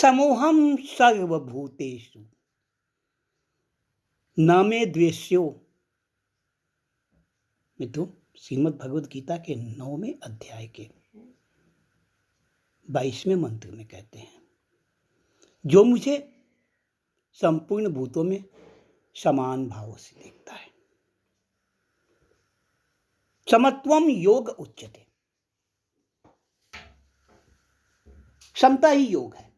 समोहम सर्वभूतेषु न मे द्वेष्यो। मित्रों, श्रीमद् भगवद गीता के 9वें अध्याय के 22वें मंत्र में कहते हैं, जो मुझे संपूर्ण भूतों में समान भाव से देखता है, समत्वम योग उच्यते। समता ही योग है।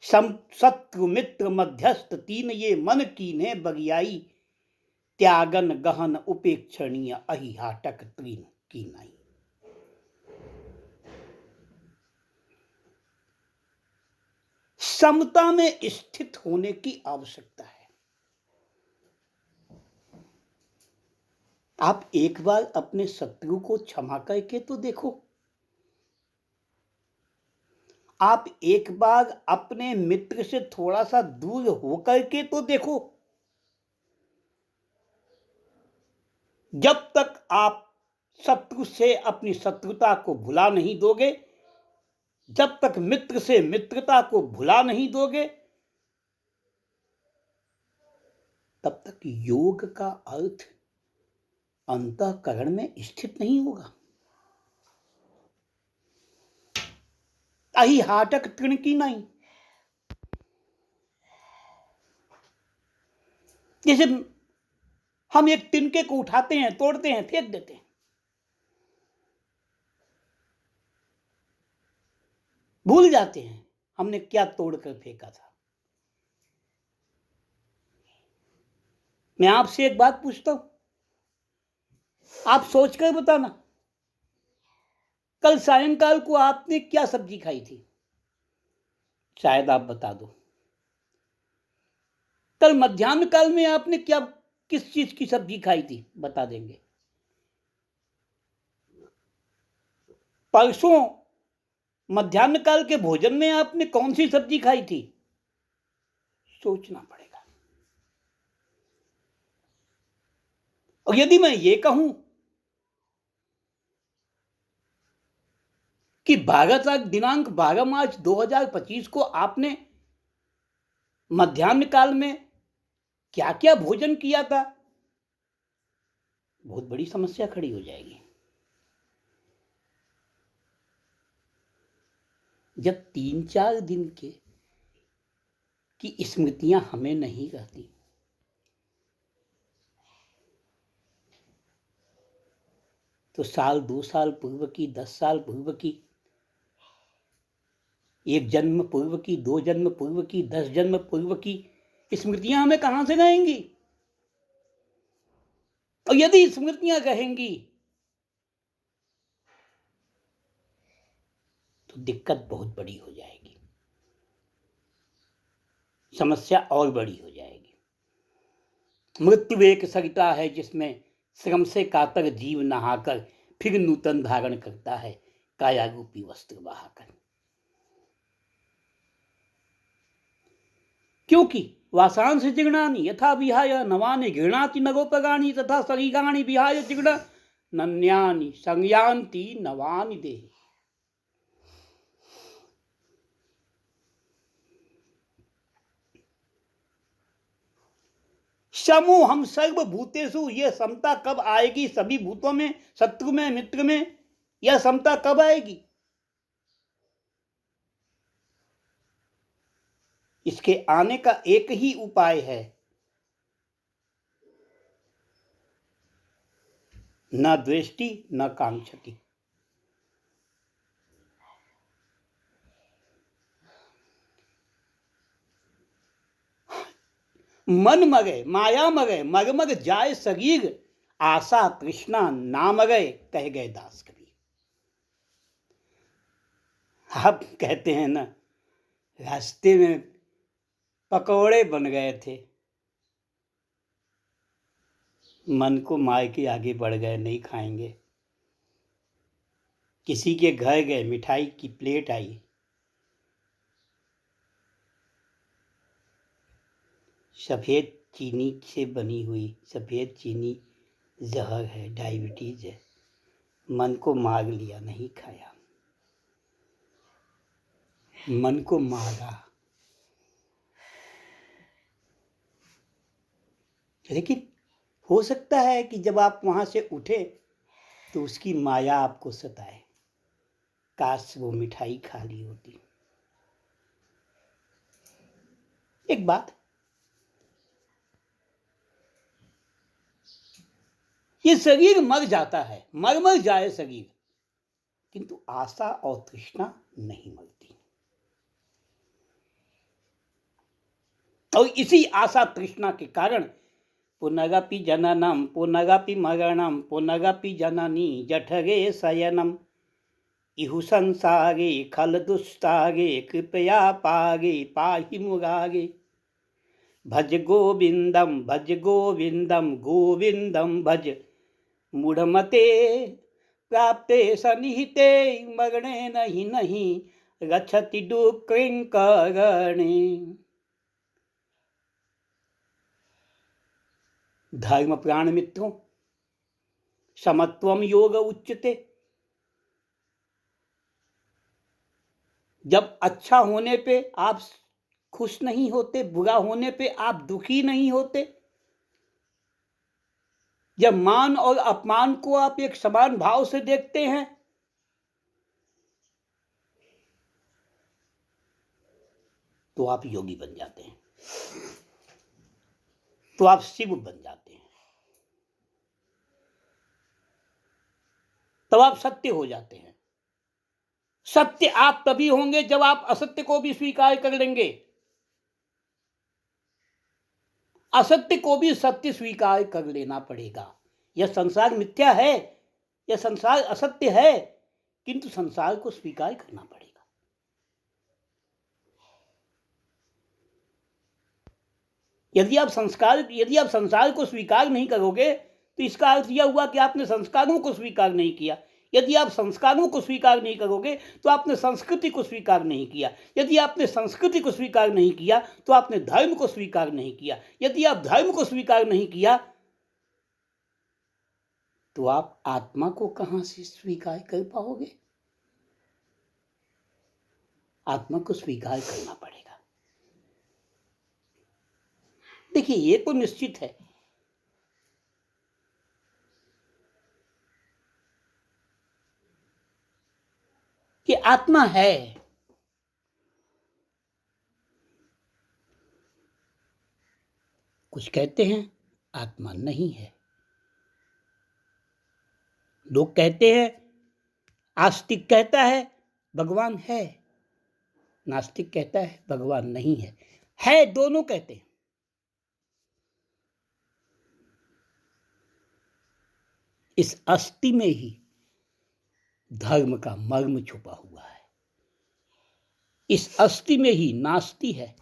शत्रु मित्र मध्यस्थ तीन ये मन कीन्हे बगियाई, त्यागन गहन उपेक्षणीय अहिहाटक तीन की नहीं। समता में स्थित होने की आवश्यकता है। आप एक बार अपने शत्रु को क्षमा करके तो देखो। आप एक बार अपने मित्र से थोड़ा सा दूर होकर के तो देखो। जब तक आप शत्रु से अपनी शत्रुता को भुला नहीं दोगे, जब तक मित्र से मित्रता को भुला नहीं दोगे, तब तक योग का अर्थ अंतःकरण में स्थित नहीं होगा। अहिहाटक तृण की नहीं। जैसे हम एक तिनके को उठाते हैं, तोड़ते हैं, फेंक देते हैं, भूल जाते हैं हमने क्या तोड़कर फेंका था। मैं आपसे एक बात पूछता हूं, आप सोचकर बताना, कल सायंकाल को आपने क्या सब्जी खाई थी? शायद आप बता दो। कल मध्याह्न काल में आपने किस चीज की सब्जी खाई थी? बता देंगे। परसों मध्याह्न काल के भोजन में आपने कौन सी सब्जी खाई थी? सोचना पड़ेगा। और यदि मैं ये कहूं कि दिनांक 12 मार्च 2025 को आपने मध्याह्न काल में क्या क्या भोजन किया था, बहुत बड़ी समस्या खड़ी हो जाएगी। जब 3-4 दिन की स्मृतियां हमें नहीं रहती, तो साल 2 साल पूर्व की, 10 साल पूर्व की, 1 जन्म पूर्व की, 2 जन्म पूर्व की, 10 जन्म पूर्व की स्मृतियां हमें कहां से रहेंगी? और यदि स्मृतियां रहेंगी तो दिक्कत बहुत बड़ी हो जाएगी, समस्या और बड़ी हो जाएगी। मृत्यु एक सरिता है जिसमें श्रम से कातर जीव नहाकर फिर नूतन धारण करता है, काया रूपी वस्त्र बहाकर। क्योंकि वासांश जीर्णानि यथा विहाय नवानि गृह्णाति नगोपगानि, तथा शरीराणि विहाय जीर्ण नन्यानि संयान्ति नवानि देहि। समूहम सर्वभूतेषु, यह समता कब आएगी? सभी भूतों में, शत्रु में, मित्र में, यह समता कब आएगी? इसके आने का एक ही उपाय है, न द्वेष्टि न कांक्षति। मन मगे माया मगे मगमग जाए शरीर, आशा तृष्णा ना मगे, कह गए दास कबीर। आप कहते हैं ना, रास्ते में पकौड़े बन गए थे, मन को मार के आगे बढ़ गए, नहीं खाएंगे। किसी के घर गए, मिठाई की प्लेट आई, सफेद चीनी से बनी हुई, सफेद चीनी जहर है, डायबिटीज है, मन को मार लिया, नहीं खाया। मन को मारा, लेकिन हो सकता है कि जब आप वहां से उठे तो उसकी माया आपको सताए, काश वो मिठाई खा ली होती। एक बात, ये शरीर मर जाता है, मर जाए शरीर, किंतु आशा और तृष्णा नहीं मरती। और इसी आशा तृष्णा के कारण पुनरपि जननम पुनरपि मरणम पुनरपि जननी जठरे शयनम इहु संसारे खल दुस्तारे कृपया पागे पाहि मुरारे भज गोविंदम गोविंदम भज मूढ़मते प्राप्ते सनिहिते मरणे नहीं रक्षति दुःकृंकरणे। धर्म प्राण मित्रों, समत्वम योग उच्यते। जब अच्छा होने पे आप खुश नहीं होते, बुरा होने पे आप दुखी नहीं होते, जब मान और अपमान को आप एक समान भाव से देखते हैं, तो आप योगी बन जाते हैं, तो आप शिव बन जाते हैं, तब आप सत्य हो जाते हैं। सत्य आप तभी होंगे जब आप असत्य को भी स्वीकार कर लेंगे। असत्य को भी सत्य स्वीकार कर लेना पड़ेगा। यह संसार मिथ्या है, यह संसार असत्य है, किंतु संसार को स्वीकार करना पड़ेगा। यदि आप संसार को स्वीकार नहीं करोगे तो इसका अर्थ यह हुआ कि आपने संस्कारों को स्वीकार नहीं किया। यदि आप संस्कारों को स्वीकार नहीं करोगे तो आपने संस्कृति को स्वीकार नहीं किया। यदि आपने संस्कृति को स्वीकार नहीं किया तो आपने धर्म को स्वीकार नहीं किया। यदि आप धर्म को स्वीकार नहीं किया तो आप आत्मा को कहां से स्वीकार कर पाओगे? आत्मा को स्वीकार करना पड़ेगा। देखिए, ये तो निश्चित है कि आत्मा है, कुछ कहते हैं आत्मा नहीं है। लोग कहते हैं, आस्तिक कहता है भगवान है, नास्तिक कहता है भगवान नहीं है दोनों कहते हैं। इस अस्थि में ही धर्म का मर्म छुपा हुआ है। इस अस्थि में ही नास्ति है,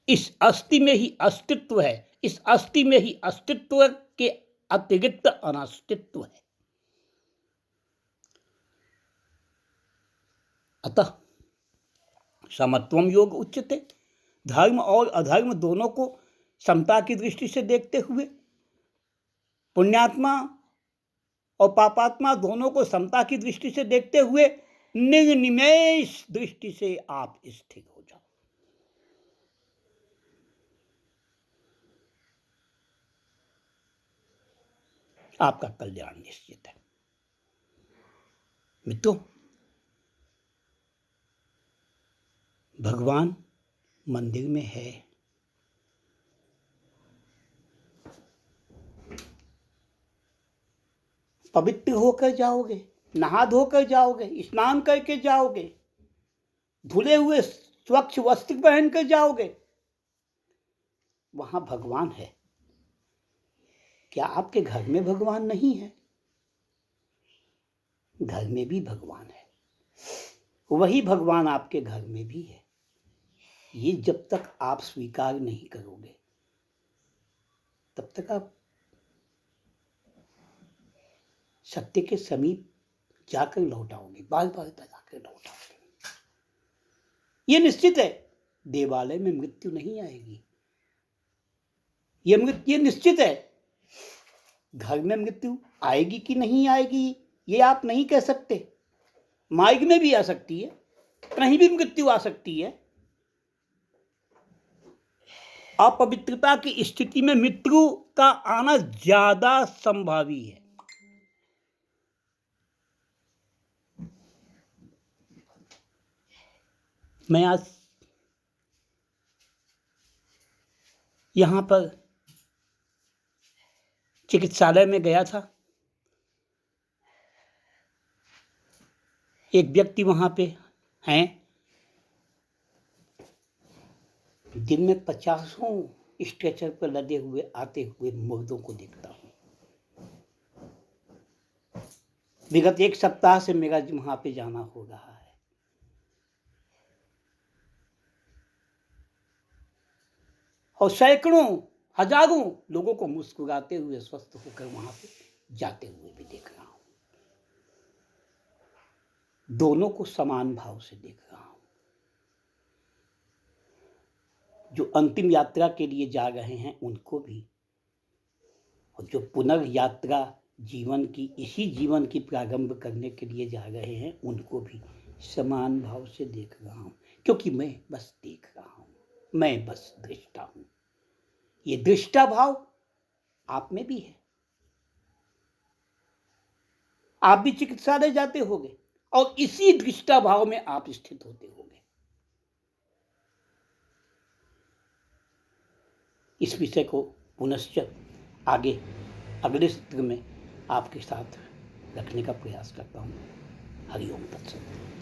इस अस्थि में ही अस्तित्व है, इस अस्थि में ही अस्तित्व के अतिरिक्त अनास्तित्व है। अतः समत्वम योग उच्यते। धर्म और अधर्म दोनों को समता की दृष्टि से देखते हुए, पुण्यात्मा और पापात्मा दोनों को समता की दृष्टि से देखते हुए निर्निमेष दृष्टि से आप स्थिर हो जाओ। आपका कल्याण निश्चित है। मित्रों, भगवान मंदिर में है। पवित्र होकर जाओगे, नहा धोकर जाओगे, स्नान करके जाओगे, धुले हुए स्वच्छ वस्त्र पहनकर जाओगे, वहां भगवान है। क्या आपके घर में भगवान नहीं है? घर में भी भगवान है, वही भगवान आपके घर में भी है। ये जब तक आप स्वीकार नहीं करोगे तब तक आप सत्य के समीप जाकर लौटाओगे, बार बार जाकर लौटाओगे। ये निश्चित है, देवालय में मृत्यु नहीं आएगी। ये निश्चित है, घर में मृत्यु आएगी कि नहीं आएगी ये आप नहीं कह सकते। मार्ग में भी आ सकती है, कहीं भी मृत्यु आ सकती है। अपवित्रता की स्थिति में मृत्यु का आना ज्यादा संभावी है। मैं आज यहां पर चिकित्सालय में गया था। एक व्यक्ति वहां पे हैं, दिन में 50 स्ट्रेचर पर लदे हुए आते हुए मुर्दों को देखता हूं। विगत 1 सप्ताह से मेरा वहां पे जाना हो रहा है। और सैकड़ों हजारों लोगों को मुस्कुराते हुए स्वस्थ होकर वहां पे जाते हुए भी देख रहा हूं। दोनों को समान भाव से देख रहा हूं। जो अंतिम यात्रा के लिए जा रहे हैं उनको भी, और जो पुनर्यात्रा जीवन की, इसी जीवन की प्रारंभ करने के लिए जा रहे हैं उनको भी समान भाव से देख रहा हूं। क्योंकि मैं बस देख रहा हूं, मैं बस दृष्टा हूं। ये दृष्टा भाव आप में भी है। आप भी चिकित्सालय जाते होंगे और इसी दृष्टा भाव में आप स्थित होते होंगे। इस विषय को पुनश्च आगे अगले सत्र में आपके साथ रखने का प्रयास करता हूं। हरि ओम तत्सत।